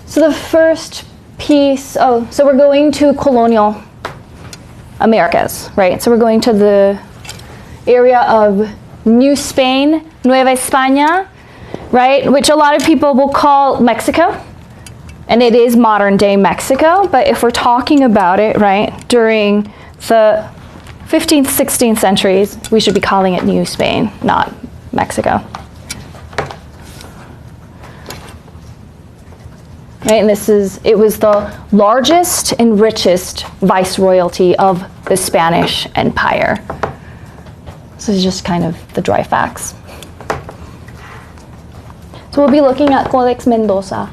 So the first piece, so we're going to Colonial Americas, right? So we're going to the area of New Spain, Nueva España, right? Which a lot of people will call Mexico. And it is modern day Mexico, but if we're talking about it, right, during the 15th, 16th centuries, we should be calling it New Spain, not Mexico. Right, and it was the largest and richest viceroyalty of the Spanish Empire. This is just kind of the dry facts. So we'll be looking at Codex Mendoza.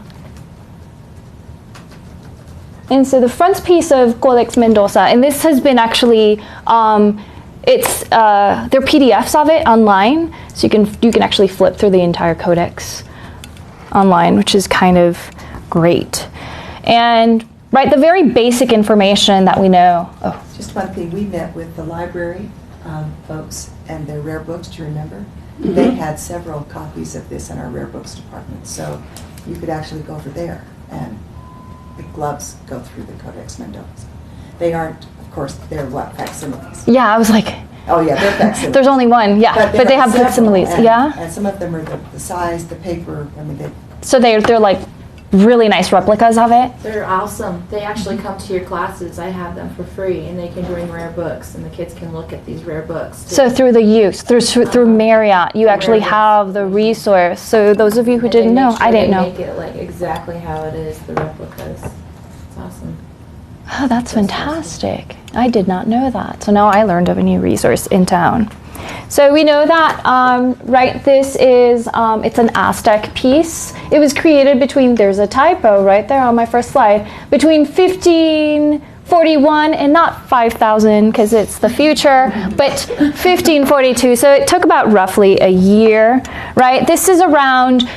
And so the frontispiece of Codex Mendoza, and this has been actually, there are PDFs of it online, so you can actually flip through the entire codex online, which is kind of great. And right, the very basic information that we know. Oh, just one thing, we met with the library folks and their rare books. Do you remember? Mm-hmm. They had several copies of this in our rare books department, so you could actually go over there and the gloves go through the Codex Mendoza. They aren't, of course, they're what, facsimiles? Yeah, I was like, oh yeah, they're facsimiles. There's only one, yeah, but they have facsimiles, yeah. And some of them are the size, the paper, I mean, so they're like really nice replicas of it. They're awesome. They actually come to your classes. I have them for free, and they can bring rare books, and the kids can look at these rare books too. So through the use, through Marriott, you actually have the resource. So those of you who didn't know, I didn't know. They make it like exactly how it is, the replicas. It's awesome. Oh, that's fantastic. I did not know that. So now I learned of a new resource in town. So we know that, right, this is, it's an Aztec piece. It was created between, there's a typo right there on my first slide, between 1541 and not 5,000 because it's the future, but 1542. So it took about roughly a year, right? This is around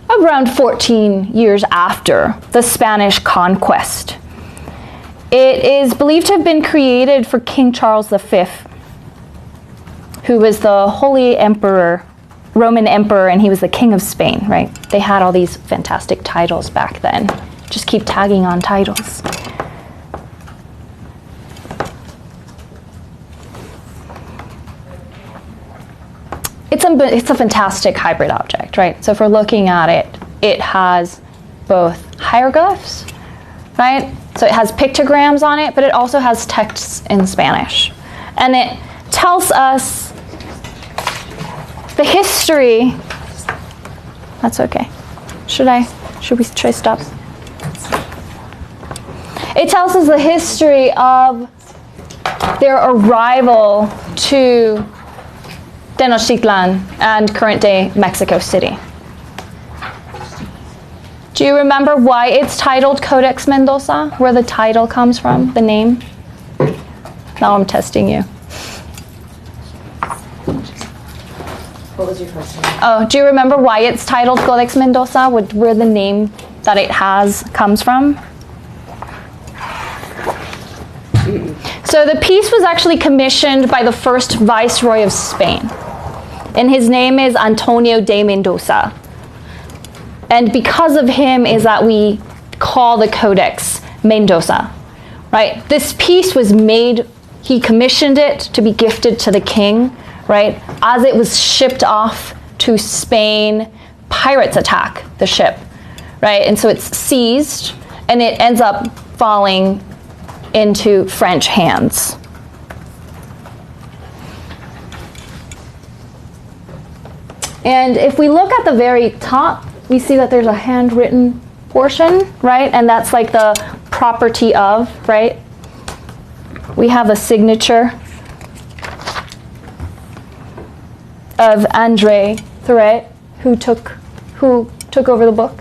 14 years after the Spanish Conquest. It is believed to have been created for King Charles V, who was the Holy Emperor, Roman Emperor, and he was the King of Spain, right? They had all these fantastic titles back then. Just keep tagging on titles. It's a fantastic hybrid object, right? So if we're looking at it, it has both hieroglyphs, right? So it has pictograms on it, but it also has texts in Spanish. And it tells us the history. That's okay. Should I stop? It tells us the history of their arrival to Tenochtitlan and current-day Mexico City. Do you remember why it's titled Codex Mendoza? Where the title comes from, the name? Now I'm testing you. What was your question? Oh, do you remember why it's titled Codex Mendoza? Where the name that it has comes from? So the piece was actually commissioned by the first Viceroy of Spain. And his name is Antonio de Mendoza. And because of him is that we call the Codex Mendoza, right? This piece was made, he commissioned it to be gifted to the king, right? As it was shipped off to Spain, pirates attack the ship, right? And so it's seized and it ends up falling into French hands. And if we look at the very top, we see that there's a handwritten portion, right? And that's like the property of, right? We have a signature of André Thouret, who took over the book.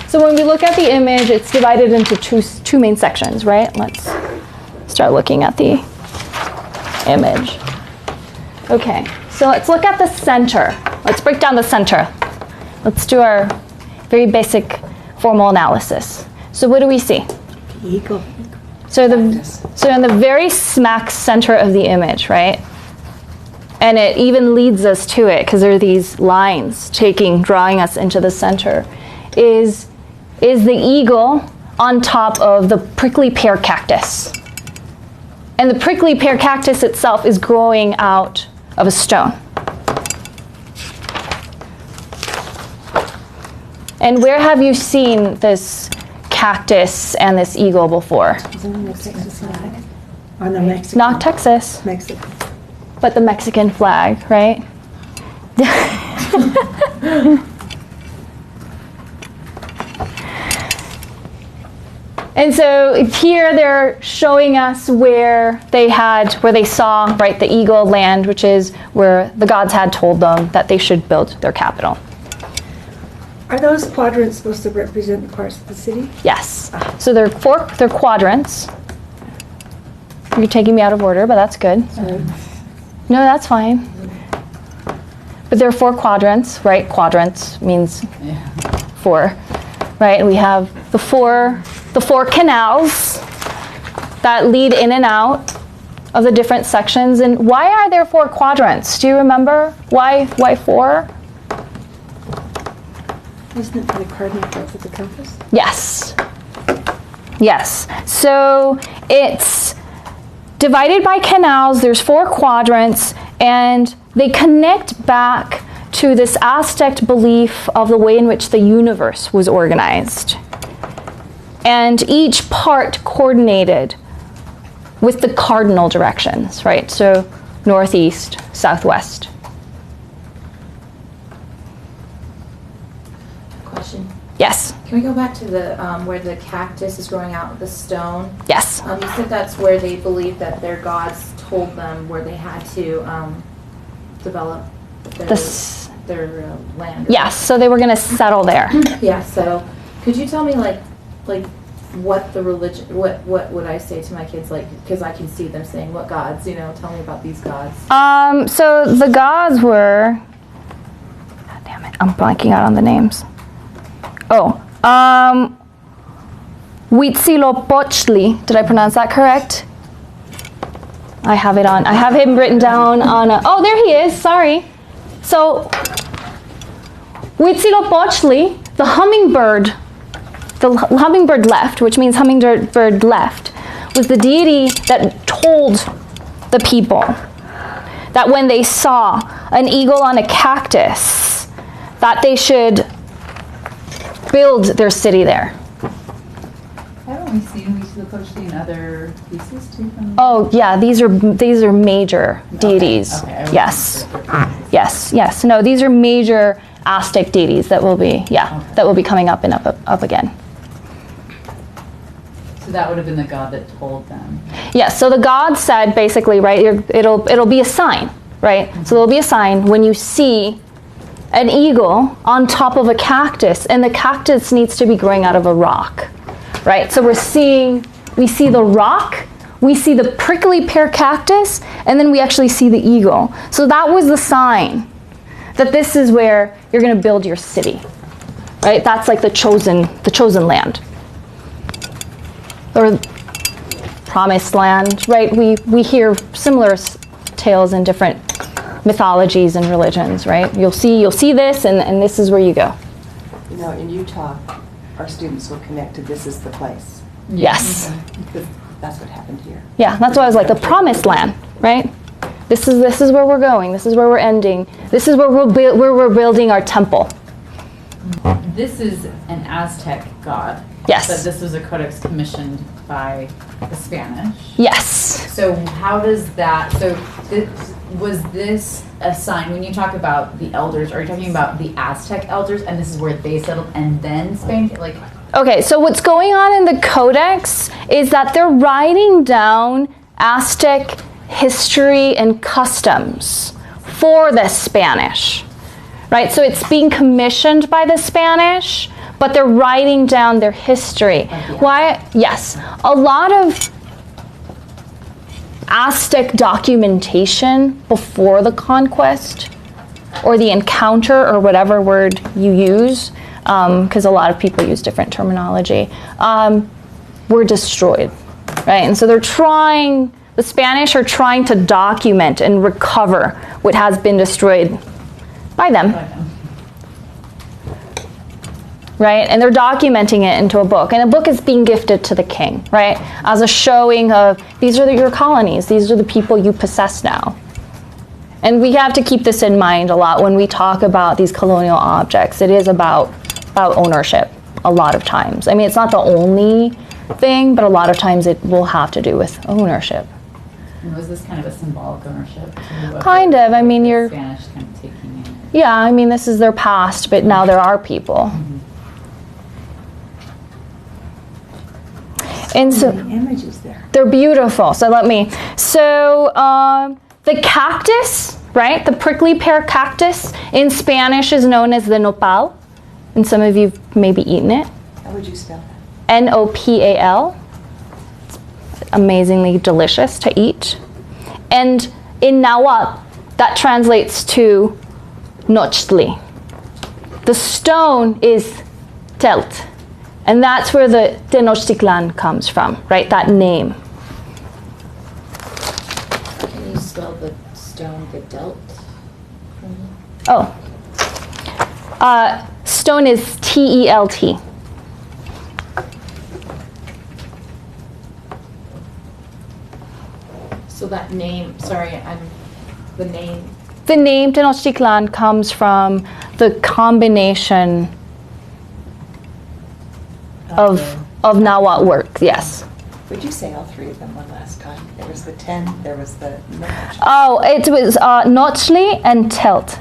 So when we look at the image, it's divided into two main sections, right? Let's start looking at the image. Okay, so let's look at the center. Let's break down the center. Let's do our very basic formal analysis. So what do we see? So in the very smack center of the image, right? and it even leads us to it because there are these lines drawing us into the center, is the eagle on top of the prickly pear cactus. And the prickly pear cactus itself is growing out of a stone. And where have you seen this cactus and this eagle before? On the Mexican. Not Texas, Mexico. but the Mexican flag, right? And so here they're showing us where they saw, right, the eagle land, which is where the gods had told them that they should build their capital. Are those quadrants supposed to represent the parts of the city? Yes. So they're quadrants. You're taking me out of order, but that's good. Sorry. No, that's fine. But there are 4 quadrants, right? Quadrants means 4, right? And we have the four canals that lead in and out of the different sections. And why are there 4 quadrants? Do you remember? Why 4? Isn't it for the cardinal points of the compass? Yes. Yes. So it's divided by canals. There's 4 quadrants, and they connect back to this Aztec belief of the way in which the universe was organized. And each part coordinated with the cardinal directions, right? So northeast, southwest. Question. Yes. Can we go back to the where the cactus is growing out of the stone? Yes. You said that's where they believed that their gods told them where they had to develop their land. Yes. So they were going to settle there. Yeah. So, could you tell me like what the religion? What would I say to my kids? Like, because I can see them saying, "What gods?" You know, tell me about these gods. So the gods were. God damn it! I'm blanking out on the names. Huitzilopochtli. Did I pronounce that correct? I have him written down on oh, there he is, sorry. So, Huitzilopochtli, the hummingbird left, which means hummingbird left, was the deity that told the people that when they saw an eagle on a cactus, that they should build their city there. Haven't we seen Huitzilopochtli in other pieces too? Oh yeah, these are major deities. Okay. Yes. Yes. No, these are major Aztec deities that will be that will be coming up and up again. So that would have been the god that told them. Yes. So the god said basically, right? It'll be a sign, right? So there'll be a sign when you see an eagle on top of a cactus, and the cactus needs to be growing out of a rock, right? So we see the rock, we see the prickly pear cactus, and then we actually see the eagle. So that was the sign that this is where you're going to build your city, right? That's like the chosen land, or promised land, right? We hear similar tales in different mythologies and religions, right? You'll see this, and this is where you go. You know, in Utah, our students will connect to this is the place. Yes. Because that's what happened here. Yeah, that's why I was like the promised land, right? This is where we're going. This is where we're ending. This is where we're building our temple. This is an Aztec god. Yes. But this was a codex commissioned by the Spanish. Yes. So how does that, was this a sign, when you talk about the elders, are you talking about the Aztec elders and this is where they settled and then Spain, like? Okay, so what's going on in the codex is that they're writing down Aztec history and customs for the Spanish, right? So it's being commissioned by the Spanish, but they're writing down their history. Why? Yes, a lot of Aztec documentation before the conquest or the encounter, or whatever word you use, because a lot of people use different terminology, were destroyed, right? And so they're trying The Spanish are trying to document and recover what has been destroyed by them. Right? And they're documenting it into a book. And a book is being gifted to the king, right? As a showing of, these are your colonies. These are the people you possess now. And we have to keep this in mind a lot when we talk about these colonial objects. It is about ownership a lot of times. I mean, it's not the only thing, but a lot of times it will have to do with ownership. And was this kind of a symbolic ownership? Kind of. I mean, you're... Spanish kind of taking it. Yeah, I mean, this is their past, but now there are people. And so The images there. they're beautiful. So the cactus, right? The prickly pear cactus in Spanish is known as the nopal. And some of you have maybe eaten it. How would you spell that? Nopal. It's amazingly delicious to eat. And in Nahuatl, that translates to nochtli. The stone is telt. And that's where the Tenochtitlan comes from, right? That name. Can you spell the stone, the delt? For me? Oh. Stone is T-E-L-T. So that name, sorry, the name. The name Tenochtitlan comes from the combination of Nahuatl work, yes. Would you say all three of them one last time? There was the 10, there was the... Oh, it was Nochtli and Telt.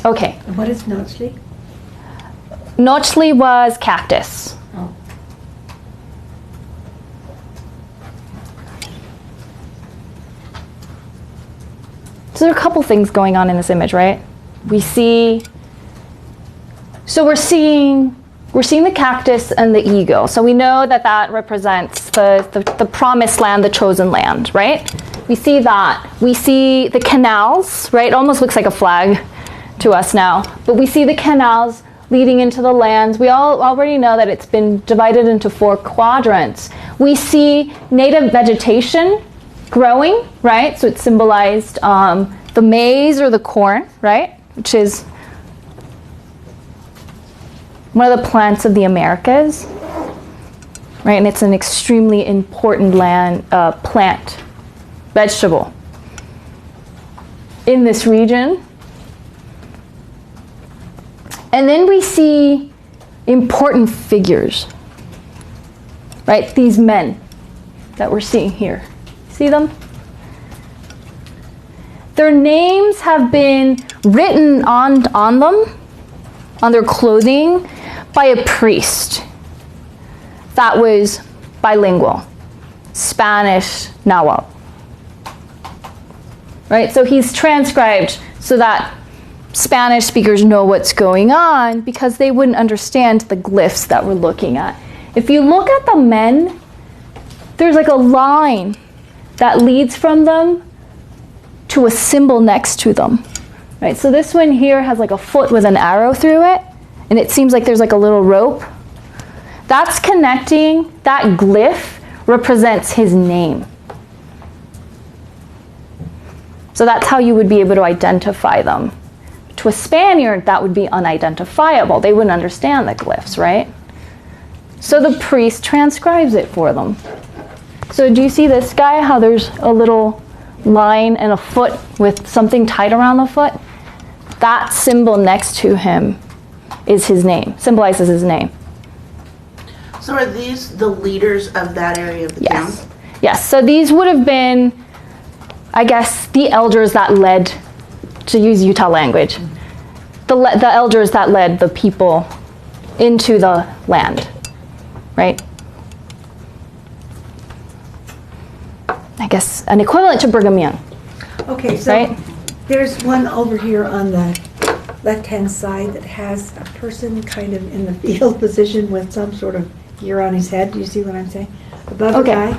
Okay. And what is Nochtli? Nochtli was cactus. Oh. So there are a couple things going on in this image, right? We're seeing the cactus and the eagle. So we know that that represents the promised land, the chosen land, right? We see that. We see the canals, right? It almost looks like a flag to us now. But we see the canals leading into the lands. We all already know that it's been divided into 4 quadrants. We see native vegetation growing, right? So it symbolized the maize or the corn, right? Which is one of the plants of the Americas, right? And it's an extremely important plant, vegetable in this region. And then we see important figures, right? These men that we're seeing here. See them? Their names have been written on them, on their clothing, by a priest that was bilingual, Spanish, Nahuatl. Right? So he's transcribed so that Spanish speakers know what's going on because they wouldn't understand the glyphs that we're looking at. If you look at the men, there's like a line that leads from them to a symbol next to them. Right? So this one here has like a foot with an arrow through it, and it seems like there's like a little rope. That's connecting, that glyph represents his name. So that's how you would be able to identify them. To a Spaniard, that would be unidentifiable. They wouldn't understand the glyphs, right? So the priest transcribes it for them. So do you see this guy, how there's a little line and a foot with something tied around the foot? That symbol next to him is his name, symbolizes his name. So are these the leaders of that area of the Yes. town? Yes, so these would have been, I guess, the elders that led, to use Utah language, the elders that led the people into the land, right? I guess an equivalent to Brigham Young. Okay, so Right. there's one over here on the left-hand side that has a person kind of in the fetal position with some sort of gear on his head. Do you see what I'm saying? Above Okay. the guy.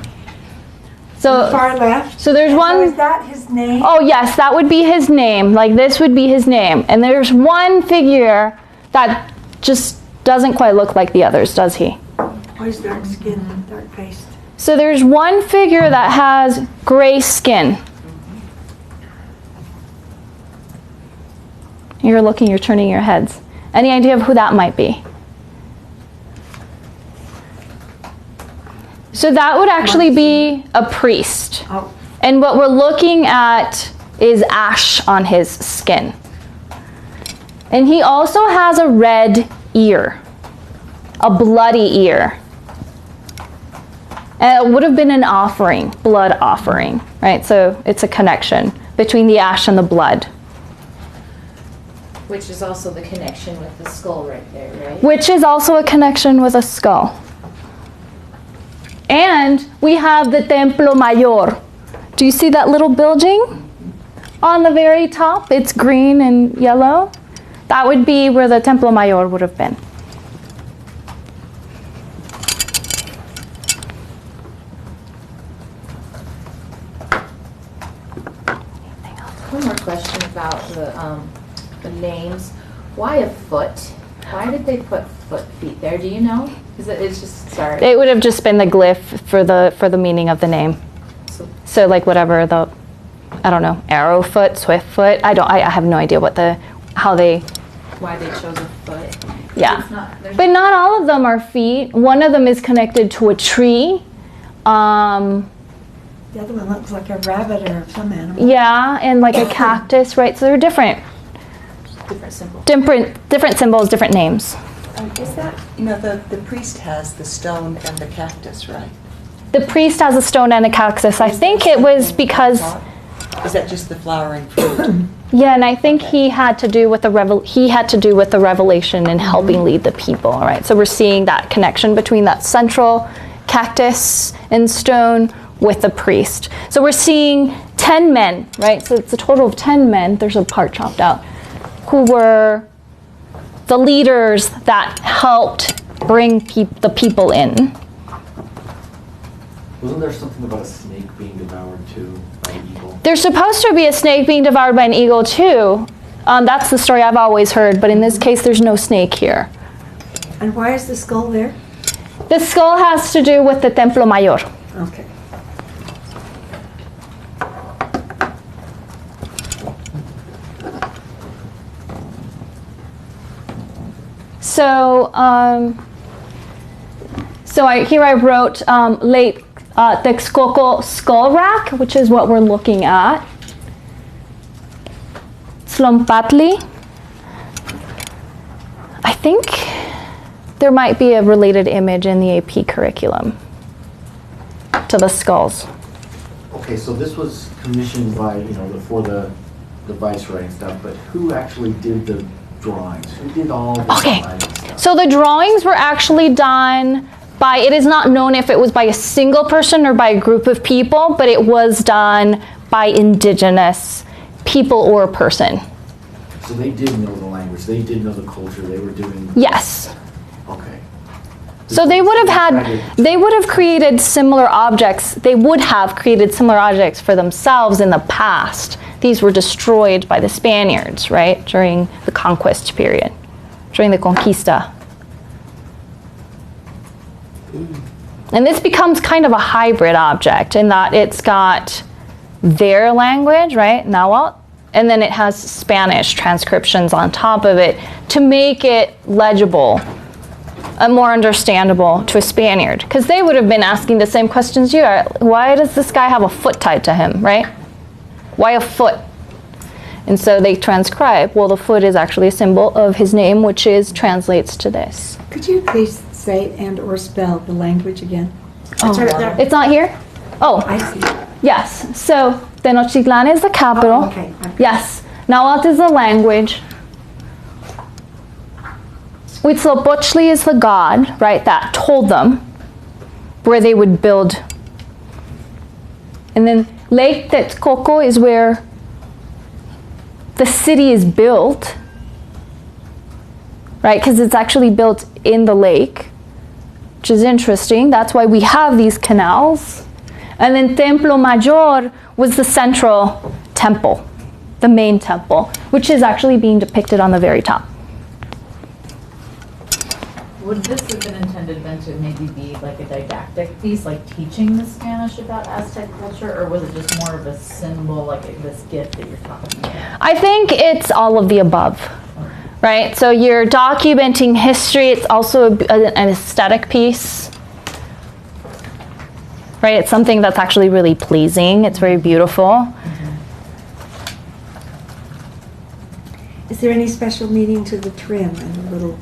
So Far left. so there's So one. is that his name? Oh yes, that would be his name. Like this would be his name. And there's one figure that just doesn't quite look like the others, does he? Why is dark skin, dark faced? So there's one figure that has gray skin. You're looking, you're turning your heads. Any idea of who that might be? So that would actually be a priest. Oh, And what we're looking at is ash on his skin. And he also has a red ear, a bloody ear. And it would have been an offering, blood offering, right? So it's a connection between the ash and the blood. Which is also the connection with the skull right there, right? Which is also a connection with a skull. And we have the Templo Mayor. Do you see that little building on the very top? It's green and yellow. That would be where the Templo Mayor would have been. One more question about the names. Why a foot? Why did they put feet there? Do you know? It's just, sorry. It would have just been the glyph for the meaning of the name. So like whatever the, I don't know, arrow foot, swift foot. I have no idea why they chose a foot. Yeah. It's not, But not all of them are feet. One of them is connected to a tree. the other one looks like a rabbit or some animal. Yeah, and like a cactus, right? So they're different symbols, different names. Is that, the priest has the stone and the cactus, right? The priest has a stone and a cactus. I think it was because, Is that just the flowering fruit? yeah, and I think he had to do with the revelation and helping lead the people, all right? So we're seeing that connection between that central cactus and stone with the priest. So we're seeing 10 men, right? So it's a total of 10 men. There's a part chopped out, who were the leaders that helped bring the people in. Wasn't there something about a snake being devoured too by an eagle? There's supposed to be a snake being devoured by an eagle too. That's the story I've always heard, but in this case there's no snake here. And why is the skull there? The skull has to do with the Templo Mayor. Okay. So, here I wrote late Texcoco skull rack, which is what we're looking at. Tlompatli. I think there might be a related image in the AP curriculum to the skulls. Okay, so this was commissioned by, for the viceroy and stuff, but who actually did the drawings? Who did all the design and stuff? So the drawings were actually done by, it is not known if it was by a single person or by a group of people, but it was done by indigenous people or a person. So they did know the language, they did know the culture, they were doing... Yes. Okay. So they would have created similar objects. They would have created similar objects for themselves in the past. These were destroyed by the Spaniards, right, during the Conquest period, during the Conquista. And this becomes kind of a hybrid object in that it's got their language, right, Nahuatl, and then it has Spanish transcriptions on top of it to make it legible and more understandable to a Spaniard. Because they would have been asking the same questions you are. Why does this guy have a foot tied to him, right? Why a foot? And so they transcribe, well, the foot is actually a symbol of his name, which translates to this. Could you please say and or spell the language again? It's right there. It's not here? Oh, I see. yes. So Tenochtitlan is the capital. Oh, okay. Yes. Nahuatl is the language. Huitzilopochtli is the god, right, that told them where they would build. And then Lake Texcoco is where the city is built, right, because it's actually built in the lake, which is interesting. That's why we have these canals. And then Templo Mayor was the central temple, the main temple, which is actually being depicted on the very top. Would this have been intended then to maybe be like a didactic piece, like teaching the Spanish about Aztec culture, or was it just more of a symbol, like this gift that you're talking about? I think it's all of the above, right? So you're documenting history. It's also an aesthetic piece, right? It's something that's actually really pleasing. It's very beautiful. Is there any special meaning to the trim and the little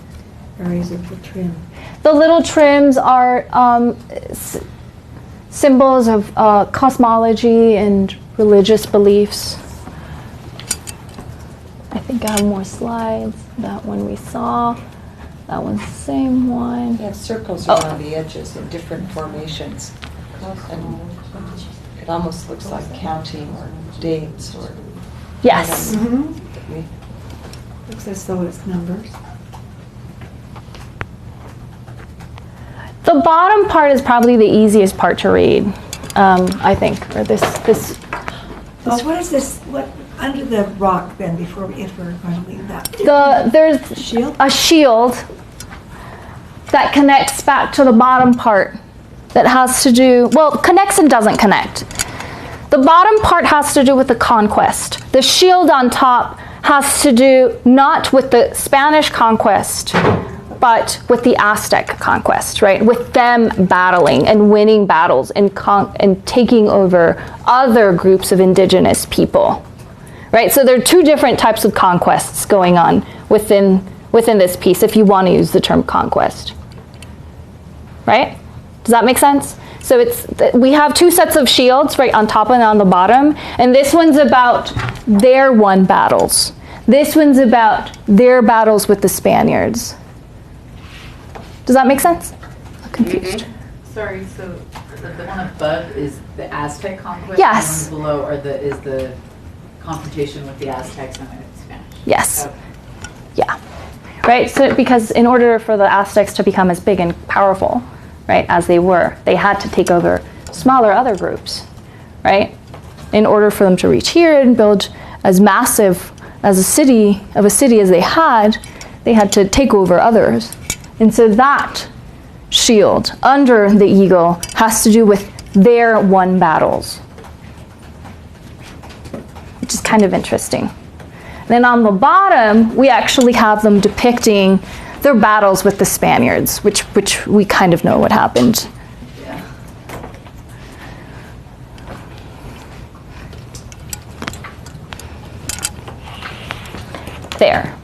areas of the trim? The little trims are symbols of cosmology and religious beliefs. I think I have more slides. That one we saw. That one's the same one. They have circles around the edges in different formations. And it almost looks like counting or dates or. Yes. Looks as though it's numbers. The bottom part is probably the easiest part to read, I think. Or this. Oh, what is this? What under the rock then? If we're going to leave that. There's Shield? a shield that connects back to the bottom part. That has to do, well, connects and doesn't connect. The bottom part has to do with the conquest. The shield on top has to do not with the Spanish conquest, but with the Aztec conquest, right? With them battling and winning battles and taking over other groups of indigenous people, right? So there are two different types of conquests going on within this piece, if you want to use the term conquest, right? Does that make sense? So we have two sets of shields, right, on top and on the bottom, and this one's about their won battles. This one's about their battles with the Spaniards. Does that make sense? I'm confused. Sorry, so the one above is the Aztec conquest? Yes. And the one below is the confrontation with the Aztecs and the Spanish? Yes. Okay. Yeah. Right, so because in order for the Aztecs to become as big and powerful, right, as they were, they had to take over smaller other groups, right? In order for them to reach here and build as massive as a city as they had to take over others. And so that shield under the eagle has to do with their won battles, which is kind of interesting. Then on the bottom, we actually have them depicting their battles with the Spaniards, which we kind of know what happened. Yeah. There.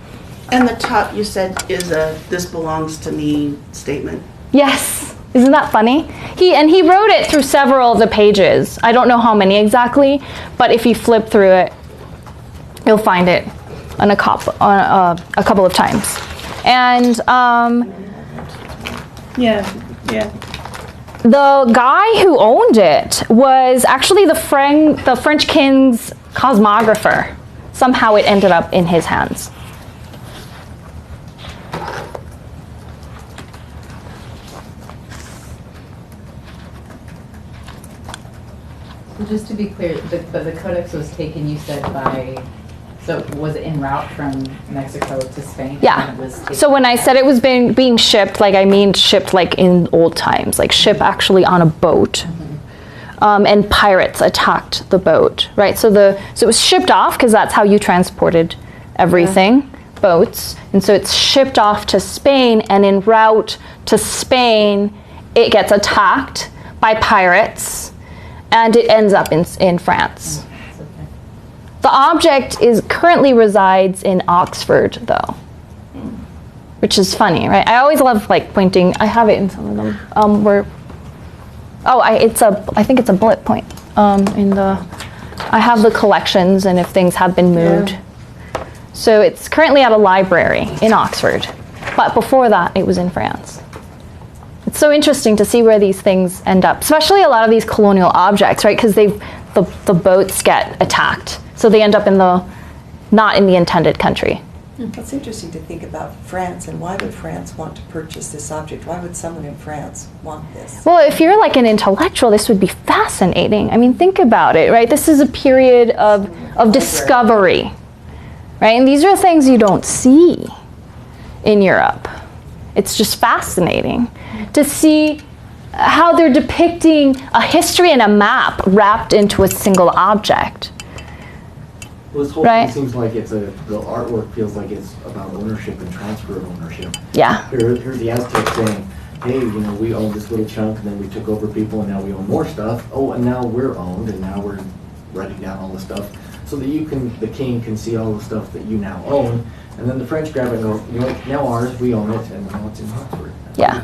And the top you said is a "this belongs to me" statement. Yes. Isn't that funny? He wrote it through several of the pages. I don't know how many exactly, but if you flip through it, you'll find it on a couple of times. And the guy who owned it was actually the French king's cosmographer. Somehow it ended up in his hands. So just to be clear, the Codex was taken, you said, so was it en route from Mexico to Spain? Yeah. And it was taken So when I said it was being shipped, like I mean shipped like in old times, like ship actually on a boat. And pirates attacked the boat, right? So it was shipped off because that's how you transported everything, boats. And so it's shipped off to Spain, and en route to Spain, it gets attacked by pirates, and it ends up in France. Okay. The object currently resides in Oxford, though, which is funny, right? I always love like pointing. I have it in some of them. I think it's a bullet point I have the collections and if things have been moved. Yeah. So it's currently at a library in Oxford, but before that it was in France. It's so interesting to see where these things end up, especially a lot of these colonial objects, right? Because the boats get attacked, so they end up not in the intended country. It's interesting to think about France, and why would France want to purchase this object? Why would someone in France want this? Well, if you're like an intellectual, this would be fascinating. I mean, think about it, right? This is a period of discovery, right? And these are things you don't see in Europe, It's just fascinating to see how they're depicting a history and a map wrapped into a single object. Well, this whole Right. thing seems like the artwork feels like it's about ownership and transfer of ownership. Yeah. Here's the Aztecs saying, hey, we own this little chunk, and then we took over people, and now we own more stuff. Oh, and now we're owned, and now we're writing down all the stuff so that the king can see all the stuff that you now own. And then the French grab it and go, now ours, we own it, and now it's in Oxford. Yeah.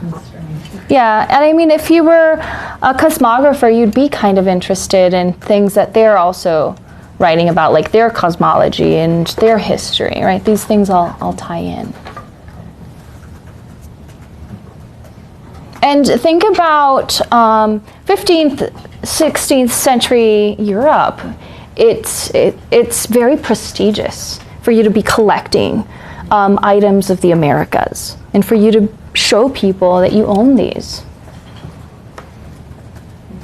Yeah, and I mean, if you were a cosmographer, you'd be kind of interested in things that they're also writing about, like their cosmology and their history, right? These things all tie in. And think about 15th, 16th century Europe. It's very prestigious for you to be collecting items of the Americas and for you to show people that you own these.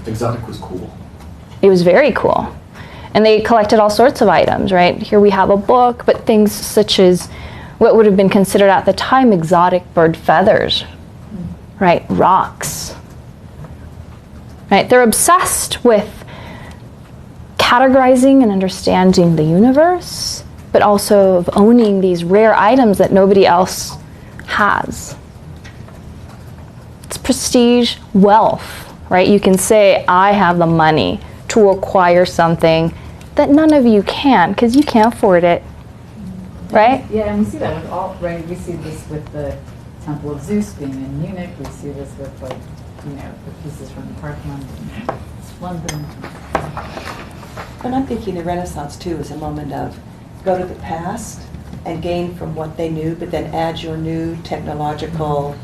Exotic was cool. It was very cool. And they collected all sorts of items, right? Here we have a book, but things such as what would have been considered at the time exotic bird feathers, right? Rocks, right? They're obsessed with categorizing and understanding the universe, but also of owning these rare items that nobody else has. It's prestige, wealth, right? You can say, I have the money to acquire something that none of you can, because you can't afford it, right? Yeah, and we see that with all, right? We see this with the Temple of Zeus being in Munich. We see this with, like, the pieces from the Parthenon in London. And I'm thinking the Renaissance, too, is a moment of go to the past and gain from what they knew, but then add your new technological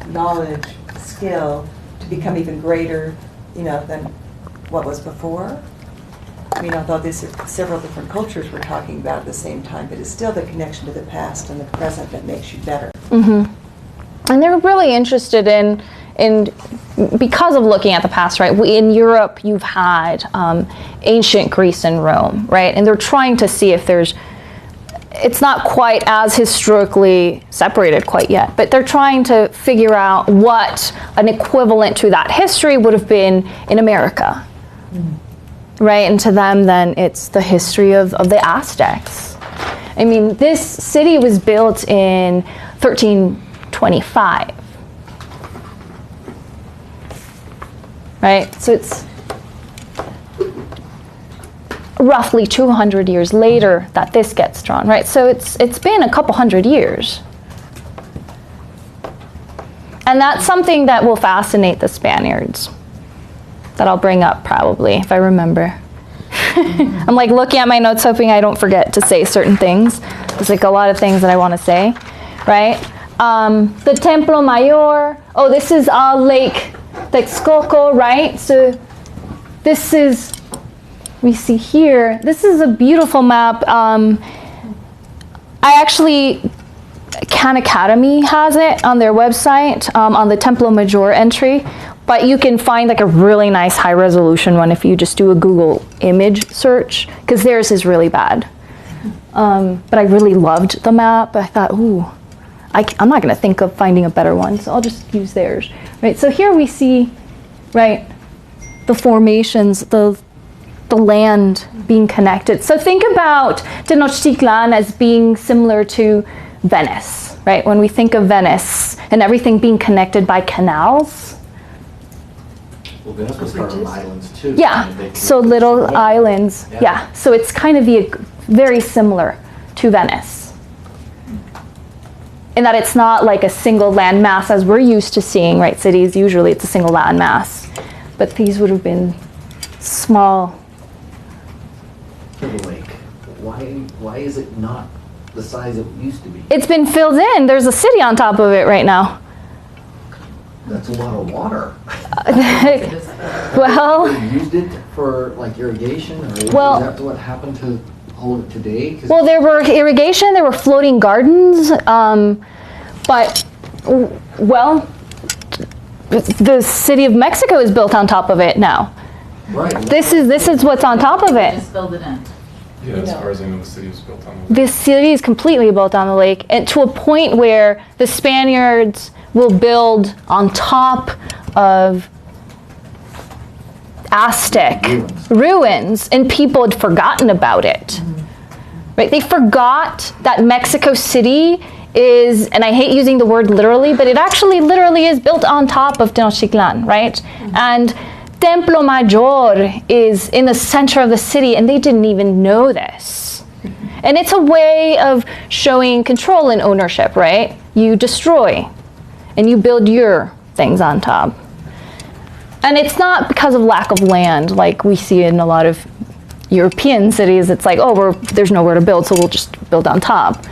knowledge, skill to become even greater, than what was before. I mean, although there's several different cultures we're talking about at the same time, but it's still the connection to the past and the present that makes you better. Mm-hmm. And they're really interested in because of looking at the past, right? In Europe, you've had ancient Greece and Rome, right? And they're trying to see if it's not quite as historically separated quite yet, but they're trying to figure out what an equivalent to that history would have been in America, right? And to them, then, it's the history of the Aztecs. I mean, this city was built in 1325. Right, so it's roughly 200 years later that this gets drawn, right? So it's been a couple hundred years. And that's something that will fascinate the Spaniards, that I'll bring up probably, if I remember. I'm like looking at my notes hoping I don't forget to say certain things. There's like a lot of things that I want to say, right? The Templo Mayor, this is Lake Texcoco, right? So this is, we see here, this is a beautiful map. Khan Academy has it on their website, on the Templo Mayor entry, but you can find like a really nice high resolution one if you just do a Google image search, because theirs is really bad. But I really loved the map. I thought, I'm not going to think of finding a better one, so I'll just use theirs. Right, so here we see, right, the formations, the land being connected. So think about Tenochtitlan as being similar to Venice, right? When we think of Venice and everything being connected by canals. Well, Venice was part of islands too. Yeah, so little islands. Yeah, so it's kind of very similar to Venice. In that it's not like a single land mass as we're used to seeing, right? Cities, usually it's a single land mass. But these would have been small. The lake, why is it not the size it used to be? It's been filled in. There's a city on top of it right now. That's a lot of water. Well, They used it for like irrigation, or is Well- that what happened to all of it today? 'Cause well, there were irrigation, there were floating gardens, but, well, the city of Mexico is built on top of it now. right. This is what's on top of it. Just filled it in. Yeah, You as know. far as I know, the city was built on the lake. This city is completely built on the lake, and to a point where the Spaniards will build on top of Aztec ruins, and people had forgotten about it. Right? They forgot that Mexico City is, and I hate using the word literally, but it actually literally is built on top of Tenochtitlan, right? And Templo Mayor is in the center of the city, and they didn't even know this. And it's a way of showing control and ownership, right? You destroy, and you build your things on top. And it's not because of lack of land, like we see in a lot of European cities. It's like, oh, there's nowhere to build, so we'll just build on top.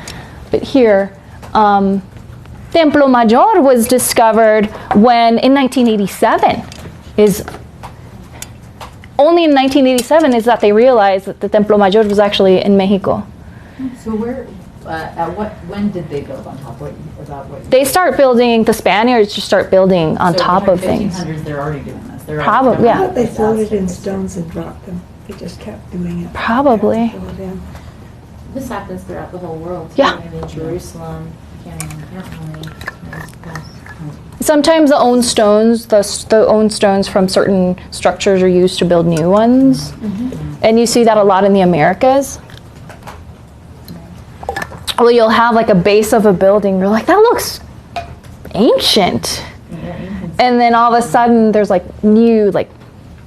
But here, Templo Mayor was discovered when, in 1987, only in 1987 is that they realized that the Templo Mayor was actually in Mexico. So when did they build on top? What? They start building, the Spaniards just start building on So top of things. 1500s, they're already doing this. They're Probably, already yeah. I thought they this floated in Aztec stones and dropped them. They just kept doing it. Probably. Kept floating in. This happens throughout the whole world. Yeah. I mean, Jerusalem, can't really. Sometimes the own stones, the own stones from certain structures are used to build new ones. And you see that a lot in the Americas. Well, you'll have like a base of a building, you're like, that looks ancient. And then all of a sudden there's like new like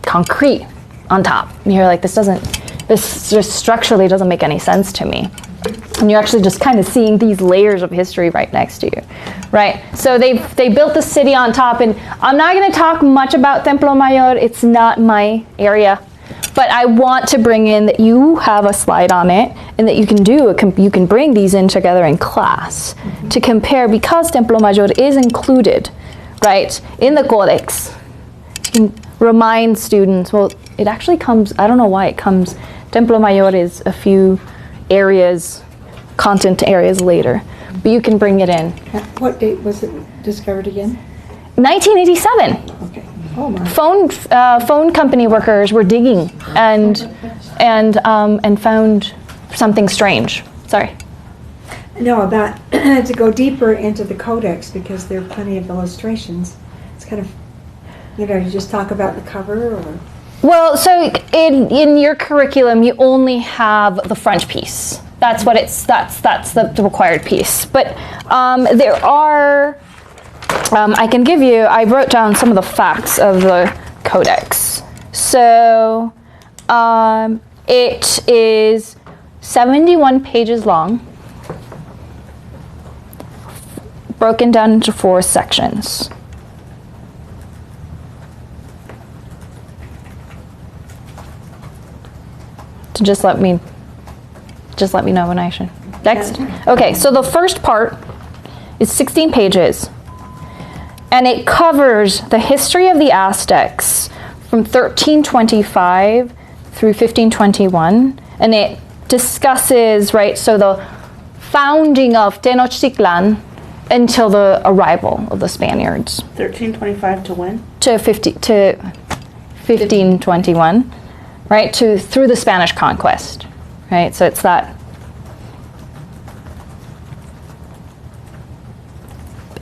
concrete on top. And you're like, this just structurally doesn't make any sense to me. And you're actually just kind of seeing these layers of history right next to you, right? So they built the city on top, and I'm not going to talk much about Templo Mayor. It's not my area, but I want to bring in that you have a slide on it, and that you can bring these in together in class to compare, because Templo Mayor is included, right, in the Codex. You can remind students. Well, it actually comes. I don't know why it comes. Templo Mayor is a few areas, content areas later, but you can bring it in. What date was it discovered again? 1987. Okay. Oh my. Phone company workers were digging and found something strange. Sorry. No, about to go deeper into the codex, because there are plenty of illustrations. It's kind of, you just talk about the cover, or Well, so in your curriculum, you only have the front piece. That's what that's the required piece. But there are, I can give you, I wrote down some of the facts of the codex. So it is 71 pages long, broken down into 4 sections. So just let me know when I should. Next. Okay, so the first part is 16 pages, and it covers the history of the Aztecs from 1325 through 1521, and it discusses, right, so the founding of Tenochtitlan until the arrival of the Spaniards 1325 to when? to 1521, right, through the Spanish conquest, right? So it's that.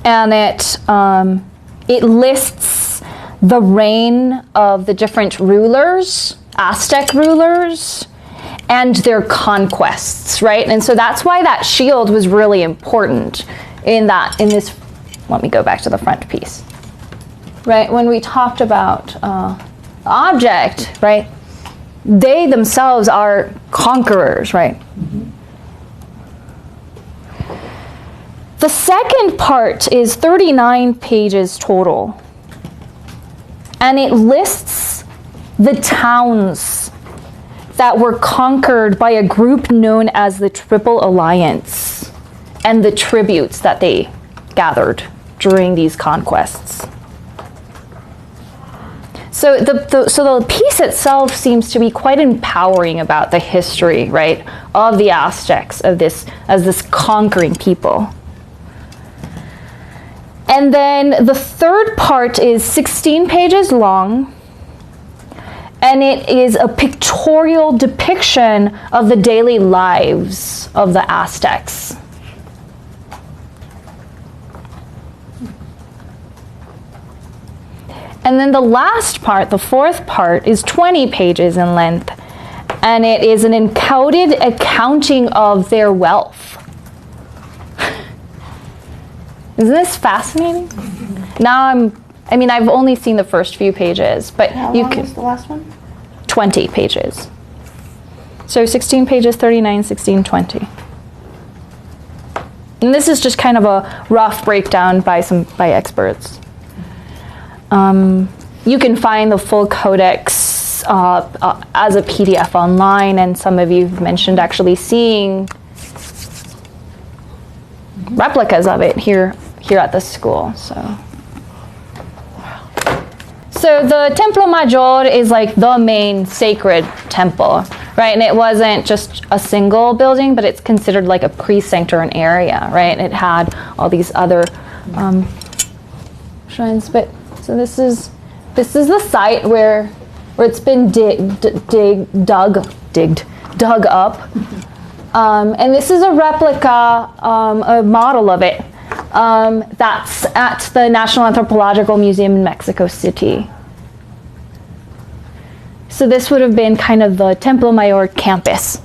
And it lists the reign of the different rulers, Aztec rulers, and their conquests, right? And so that's why that shield was really important in this. Let me go back to the front piece, right? When we talked about object, right? They themselves are conquerors, right? The second part is 39 pages total, and it lists the towns that were conquered by a group known as the Triple Alliance, and the tributes that they gathered during these conquests. So the piece itself seems to be quite empowering about the history, right, of the Aztecs, of this as this conquering people. And then the third part is 16 pages long, And it is a pictorial depiction of the daily lives of the Aztecs. And then the last part, the fourth part, is 20 pages in length. And it is an encoded accounting of their wealth. Isn't this fascinating? Now I've only seen the first few pages, but How you long can. was the last one? 20 pages. So 16 pages, 39, 16, 20. And this is just kind of a rough breakdown by experts. You can find the full codex as a PDF online, and some of you have mentioned actually seeing replicas of it here at the school. So the Templo Mayor is like the main sacred temple, right? And it wasn't just a single building, but it's considered like a precinct or an area, right? It had all these other shrines. But so this is the site where it's been dug up, and this is a replica, a model of it. That's at the National Anthropological Museum in Mexico City. So this would have been kind of the Templo Mayor campus.